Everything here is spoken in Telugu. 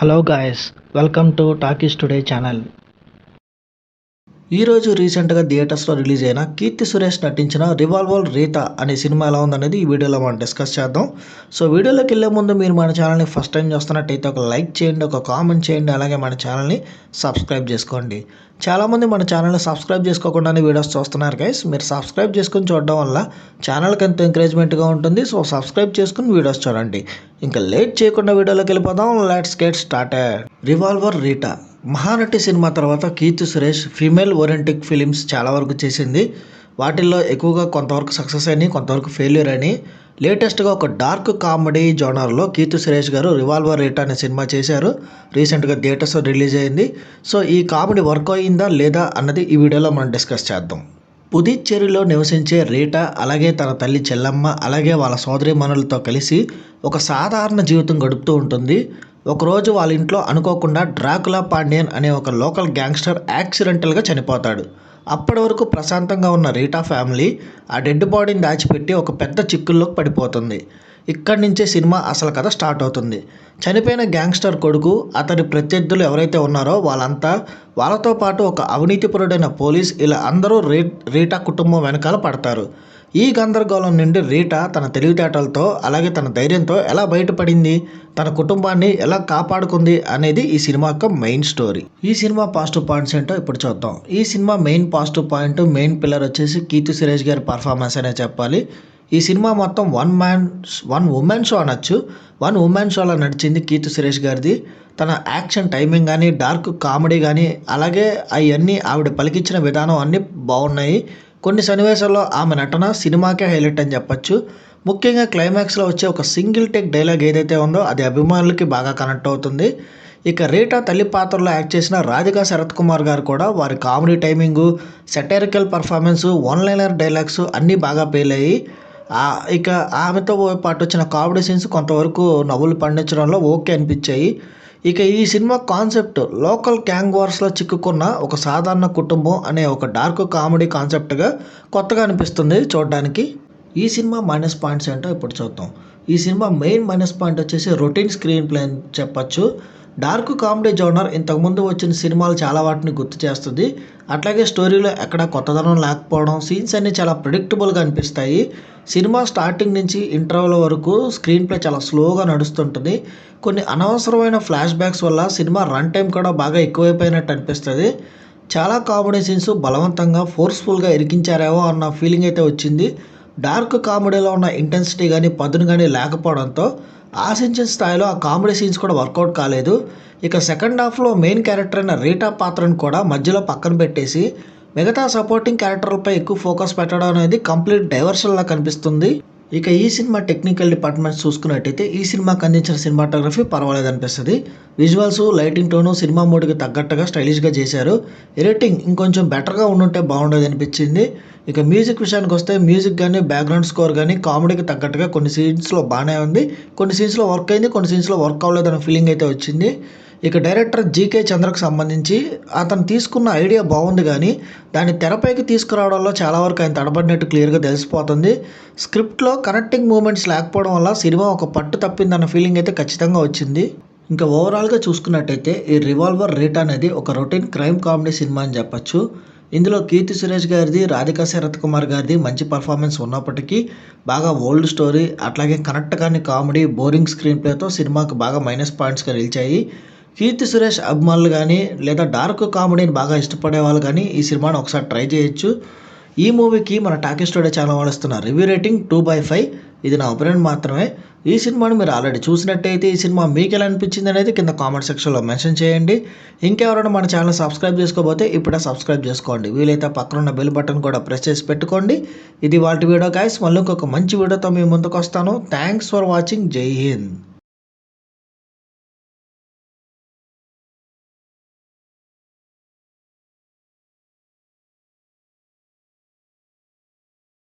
Hello guys, welcome to talkies today channel. ఈరోజు రీసెంట్గా థియేటర్స్లో రిలీజ్ అయిన కీర్తి సురేష్ నటించిన రివాల్వర్ రీతా అనే సినిమా ఎలా ఉందనేది ఈ వీడియోలో మనం డిస్కస్ చేద్దాం. సో వీడియోలోకి వెళ్ళే ముందు మీరు మన ఛానల్ని ఫస్ట్ టైం చూస్తున్నట్టయితే ఒక లైక్ చేయండి, ఒక కామెంట్ చేయండి, అలాగే మన ఛానల్ని సబ్స్క్రైబ్ చేసుకోండి. చాలామంది మన ఛానల్ని సబ్స్క్రైబ్ చేసుకోకుండానే వీడియోస్ చూస్తున్నారు గైస్. మీరు సబ్స్క్రైబ్ చేసుకుని చూడడం వల్ల ఛానల్కి ఎంతో ఎంకరేజ్మెంట్గా ఉంటుంది. సో సబ్స్క్రైబ్ చేసుకుని వీడియోస్ చూడండి. ఇంకా లేట్ చేయకుండా వీడియోలోకి వెళ్ళిపోదాం. Let's get started. Revolver Rita Mahanati cinema తర్వాత కీర్తి సురేష్ ఫీమేల్ ఓరియంటిక్ ఫిలిమ్స్ చాలా వరకు చేసింది. వాటిల్లో ఎక్కువగా కొంతవరకు సక్సెస్ అయినాయి, కొంతవరకు ఫెయిల్యూర్ అయినాయి. లేటెస్ట్గా ఒక డార్క్ కామెడీ జోనర్లో కీర్తి సురేష్ గారు రివాల్వర్ రీటా అనే సినిమా చేశారు. రీసెంట్గా థియేటర్స్లో రిలీజ్ అయింది. సో ఈ కామెడీ వర్క్ అయిందా లేదా అన్నది ఈ వీడియోలో మనం డిస్కస్ చేద్దాం. పుదుచ్చేరిలో నివసించే రీటా, అలాగే తన తల్లి చెల్లమ్మ, అలాగే వాళ్ళ సోదరీమణులతో కలిసి ఒక సాధారణ జీవితం గడుపుతూ ఉంటుంది. ఒకరోజు వాళ్ళ ఇంట్లో అనుకోకుండా డ్రాకులా పాండియన్ అనే ఒక లోకల్ గ్యాంగ్స్టర్ యాక్సిడెంటల్గా చనిపోతాడు. అప్పటి వరకు ప్రశాంతంగా ఉన్న రీటా ఫ్యామిలీ ఆ డెడ్ బాడీని దాచిపెట్టి ఒక పెద్ద చిక్కుల్లోకి పడిపోతుంది. ఇక్కడి నుంచే సినిమా అసలు కథ స్టార్ట్ అవుతుంది. చనిపోయిన గ్యాంగ్స్టర్ కొడుకు, అతని ప్రత్యర్థులు ఎవరైతే ఉన్నారో వాళ్ళంతా, వాళ్ళతో పాటు ఒక అవినీతిపరుడైన పోలీస్, ఇలా అందరూ రీటా కుటుంబం వెనకాల పడతారు. ఈ గందరగోళం నుండి రీటా తన తెలివితేటలతో, అలాగే తన ధైర్యంతో ఎలా బయటపడింది, తన కుటుంబాన్ని ఎలా కాపాడుకుంది అనేది ఈ సినిమా యొక్క మెయిన్ స్టోరీ. ఈ సినిమా పాజిటివ్ పాయింట్స్ ఏంటో ఇప్పుడు చూద్దాం. ఈ cinema main positive point, main pillar వచ్చేసి కీర్తి సురేష్ గారి పర్ఫార్మెన్స్ అనే చెప్పాలి. ఈ సినిమా మొత్తం వన్ ఉమెన్ షో అనొచ్చు. వన్ ఉమెన్ షోలో నడిచింది కీర్తి సురేష్ గారిది. తన యాక్షన్ టైమింగ్ కానీ, డార్క్ కామెడీ కానీ, అలాగే అవన్నీ ఆవిడ పలికించిన విధానం అన్నీ బాగున్నాయి. కొన్ని సన్నివేశాల్లో ఆమె నటన సినిమాకే హైలైట్ అని చెప్పొచ్చు. ముఖ్యంగా క్లైమాక్స్లో వచ్చే ఒక సింగిల్ టేక్ డైలాగ్ ఏదైతే ఉందో అది అభిమానులకి బాగా కనెక్ట్ అవుతుంది. ఇక రీటా తల్లి పాత్రలో యాక్ట్ చేసిన రాధికా శరత్ కుమార్ గారు కూడా వారి comedy timing, satirical performance, one liner dialogues అన్నీ బాగా పేలాయి. ఇక ఆమెతో పాటు వచ్చిన కామెడీ సీన్స్ కొంతవరకు నవ్వులు పండించడంలో ఓకే అనిపించాయి. ఇక ఈ సినిమా కాన్సెప్ట్ లోకల్ గ్యాంగ్ వార్స్లో చిక్కుకున్న ఒక సాధారణ కుటుంబం అనే ఒక డార్క్ కామెడీ కాన్సెప్ట్గా కొత్తగా అనిపిస్తుంది చూడడానికి. ఈ సినిమా మైనస్ పాయింట్స్ ఏంటో ఇప్పుడు చూద్దాం. ఈ సినిమా మెయిన్ మైనస్ పాయింట్ వచ్చేసి రొటీన్ స్క్రీన్ ప్లే అని చెప్పచ్చు. డార్క్ కామెడీ జోనర్ ఇంతకుముందు వచ్చిన సినిమాలు చాలా వాటిని గుర్తు చేస్తుంది. అట్లాగే స్టోరీలో ఎక్కడ కొత్తదనం లేకపోవడం, సీన్స్ అన్నీ చాలా ప్రిడిక్టబుల్గా అనిపిస్తాయి. సినిమా స్టార్టింగ్ నుంచి ఇంటర్వెల్ వరకు స్క్రీన్ ప్లే చాలా స్లోగా నడుస్తుంటుంది. కొన్ని అనవసరమైన ఫ్లాష్ బ్యాక్స్ వల్ల సినిమా రన్ టైం కూడా బాగా ఎక్కువైపోయినట్టు అనిపిస్తుంది. చాలా కామెడీ సీన్స్ బలవంతంగా ఫోర్స్ఫుల్గా ఇరికించారేమో అన్న ఫీలింగ్ అయితే వచ్చింది. డార్క్ కామెడీలో ఉన్న ఇంటెన్సిటీ కానీ, పదును కానీ లేకపోవడంతో ఆశించిన స్థాయిలో ఆ కామెడీ సీన్స్ కూడా వర్కౌట్ కాలేదు. ఇక సెకండ్ హాఫ్లో మెయిన్ క్యారెక్టర్ అయిన రీటా పాత్రను కూడా మధ్యలో పక్కన పెట్టేసి మిగతా సపోర్టింగ్ క్యారెక్టర్లపై ఎక్కువ ఫోకస్ పెట్టడం అనేది కంప్లీట్ డైవర్షన్లా కనిపిస్తుంది. ఇక ఈ సినిమా టెక్నికల్ డిపార్ట్మెంట్స్ చూసుకున్నట్టయితే ఈ సినిమాకి అందించిన సినిమాటోగ్రఫీ పర్వాలేదు అనిపిస్తుంది. విజువల్స్, లైటింగ్ టోను సినిమా మూడ్కి తగ్గట్టుగా స్టైలిష్గా చేశారు. ఎడిటింగ్ ఇంకొంచెం బెటర్గా ఉండుంటే బాగుండేది అనిపించింది. ఇక మ్యూజిక్ విషయానికి వస్తే మ్యూజిక్ కానీ, బ్యాక్గ్రౌండ్ స్కోర్ కానీ కామెడీకి తగ్గట్టుగా కొన్ని సీన్స్లో బాగానే ఉంది, కొన్ని సీన్స్లో వర్క్ అయింది, కొన్ని సీన్స్లో వర్క్ అవ్వలేదన్న ఫీలింగ్ అయితే వచ్చింది. ఇక డైరెక్టర్ జీకే చంద్రకు సంబంధించి అతను తీసుకున్న ఐడియా బాగుంది, కానీ దాన్ని తెరపైకి తీసుకురావడంలో చాలా వరకు ఆయన తడబడినట్టు క్లియర్గా తెలిసిపోతుంది. స్క్రిప్ట్లో కనెక్టింగ్ మూమెంట్స్ లేకపోవడం వల్ల సినిమా ఒక పట్టు తప్పిందన్న ఫీలింగ్ అయితే ఖచ్చితంగా వచ్చింది. ఇంకా ఓవరాల్గా చూసుకున్నట్టయితే ఈ రివాల్వర్ రీటా అనేది ఒక రొటీన్ క్రైమ్ కామెడీ సినిమా అని చెప్పచ్చు. ఇందులో కీర్తి సురేష్ గారిది, రాధికా శరత్ కుమార్ గారిది మంచి పర్ఫార్మెన్స్ ఉన్నప్పటికీ బాగా ఓల్డ్ స్టోరీ, అట్లాగే కనెక్ట్ కాని కామెడీ, బోరింగ్ స్క్రీన్ ప్లేతో సినిమాకు బాగా మైనస్ పాయింట్స్గా నిలిచాయి. కీర్తి సురేష్ అభిమానులు కానీ, లేదా డార్క్ కామెడీని బాగా ఇష్టపడే వాళ్ళు కానీ ఈ సినిమాను ఒకసారి ట్రై చేయొచ్చు. ఈ మూవీకి మన టాకీస్ టుడే ఛానల్ వాళ్ళు ఇస్తున్న రివ్యూ రేటింగ్ 2/5. ఇది నా ఒపీనియన్ మాత్రమే. ఈ సినిమాను మీరు ఆల్రెడీ చూసినట్టయితే ఈ సినిమా మీకు ఎలా అనిపించింది అనేది కింద కామెంట్ సెక్షన్లో మెన్షన్ చేయండి. ఇంకెవరైనా మన ఛానల్ సబ్స్క్రైబ్ చేసుకోకపోతే ఇప్పుడే సబ్స్క్రైబ్ చేసుకోండి. వీలైతే పక్కనున్న బెల్ బటన్ కూడా ప్రెస్ చేసి పెట్టుకోండి. ఇది వాటి వీడియో గైస్. మళ్ళీ ఇంకొక మంచి వీడియోతో మీ ముందుకు వస్తాను. Thanks for watching. జై హింద్.